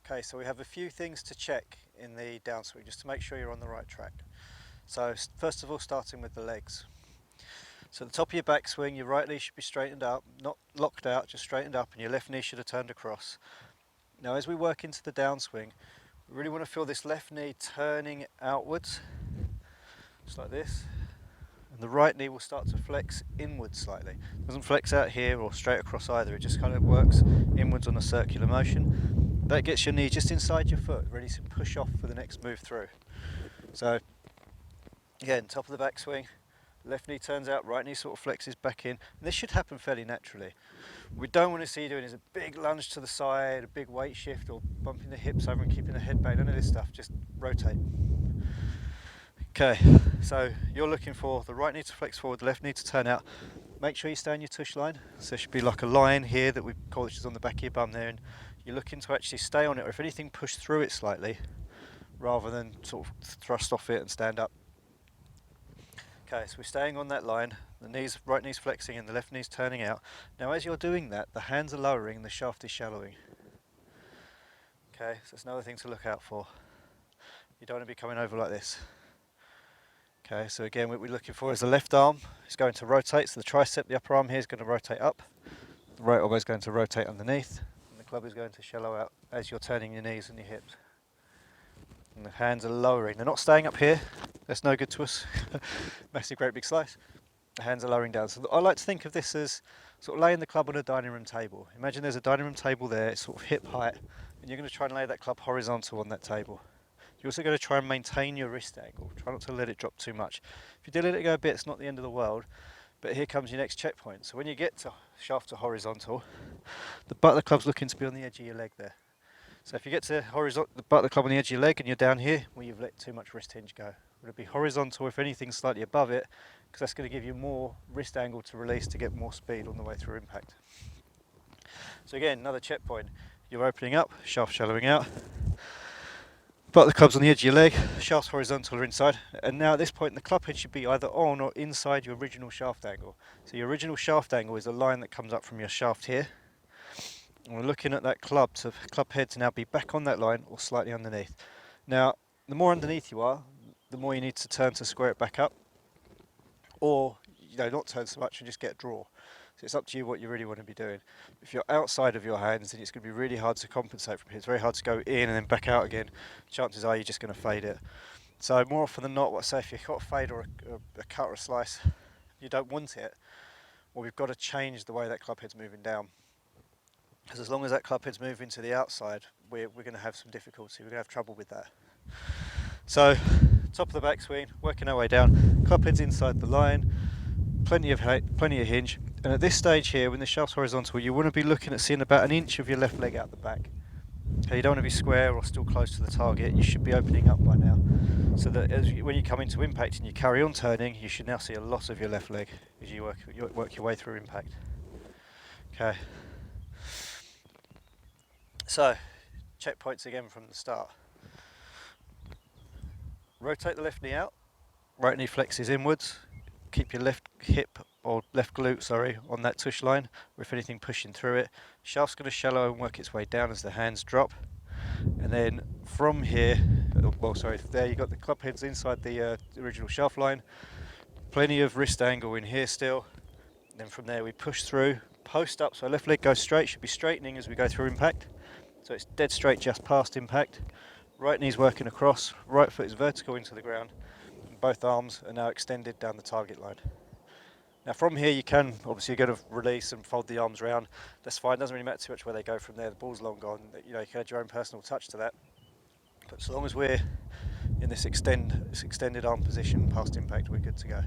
Okay, so we have a few things to check in the downswing just to make sure you're on the right track. So first of all, starting with the legs. So at the top of your backswing, your right knee should be straightened up, not locked out, just straightened up, and your left knee should have turned across. Now as we work into the downswing, we really want to feel this left knee turning outwards, just like this. And the right knee will start to flex inwards slightly. It doesn't flex out here or straight across either, it just kind of works inwards on a circular motion. That gets your knee just inside your foot, ready to push off for the next move through. So again, top of the backswing, left knee turns out, right knee sort of flexes back in. And this should happen fairly naturally. What we don't want to see you doing is a big lunge to the side, a big weight shift, or bumping the hips over and keeping the head back. None of this stuff, just rotate. Okay, so you're looking for the right knee to flex forward, the left knee to turn out. Make sure you stay on your tush line. So there should be like a line here that we call, which is on the back of your bum there, and you're looking to actually stay on it, or if anything, push through it slightly, rather than sort of thrust off it and stand up. Okay, so we're staying on that line, the knees, right knee's flexing and the left knee's turning out. Now as you're doing that, the hands are lowering and the shaft is shallowing. Okay, so that's another thing to look out for. You don't want to be coming over like this. Okay, so again what we're looking for is the left arm is going to rotate, so the tricep, the upper arm here is going to rotate up, the right elbow is going to rotate underneath, and the club is going to shallow out as you're turning your knees and your hips. And the hands are lowering, they're not staying up here, that's no good to us, massive great big slice. The hands are lowering down. So I like to think of this as sort of laying the club on a dining room table. Imagine there's a dining room table there, it's sort of hip height, and you're going to try and lay that club horizontal on that table. You're also going to try and maintain your wrist angle. Try not to let it drop too much. If you do let it go a bit, it's not the end of the world. But here comes your next checkpoint. So when you get to shaft to horizontal, the butt of the club's looking to be on the edge of your leg there. So if you get to horizontal, the butt of the club on the edge of your leg and you're down here, well, you've let too much wrist hinge go. It'll be horizontal, if anything, slightly above it, because that's going to give you more wrist angle to release to get more speed on the way through impact. So again, another checkpoint. You're opening up, shaft shallowing out. But the club's on the edge of your leg, shaft's horizontal or inside, and now at this point the club head should be either on or inside your original shaft angle. So your original shaft angle is a line that comes up from your shaft here. And we're looking at that club, so club head to now be back on that line or slightly underneath. Now, the more underneath you are, the more you need to turn to square it back up, or not turn so much and just get a draw. So it's up to you what you really want to be doing. If you're outside of your hands, then it's going to be really hard to compensate from here. It's very hard to go in and then back out again. Chances are you're just going to fade it. So more often than not, what I say, if you've got a fade or a cut or a slice, you don't want it, well, we've got to change the way that club head's moving down. Because as long as that club head's moving to the outside, we're going to have some difficulty. We're going to have trouble with that. So top of the backswing, working our way down, club head's inside the line, plenty of hinge. And at this stage here, when the shaft's horizontal, you want to be looking at seeing about an inch of your left leg out the back. Okay, you don't want to be square or still close to the target. You should be opening up by now. So that when you come into impact and you carry on turning, you should now see a lot of your left leg as you work your way through impact. Okay. So, checkpoints again from the start. Rotate the left knee out, right knee flexes inwards. Keep your left hip or left glute, sorry, on that tush line, or if anything pushing through it. Shaft's going to shallow and work its way down as the hands drop. And then from here, there you've got the club heads inside the original shaft line. Plenty of wrist angle in here still. And then from there we push through, post up, so left leg goes straight, should be straightening as we go through impact. So it's dead straight just past impact. Right knee's working across, right foot is vertical into the ground. Both arms are now extended down the target line. Now from here you can obviously go to release and fold the arms around. That's fine, doesn't really matter too much where they go from there. The ball's long gone, you can add your own personal touch to that. But so long as we're in this extended arm position past impact, we're good to go.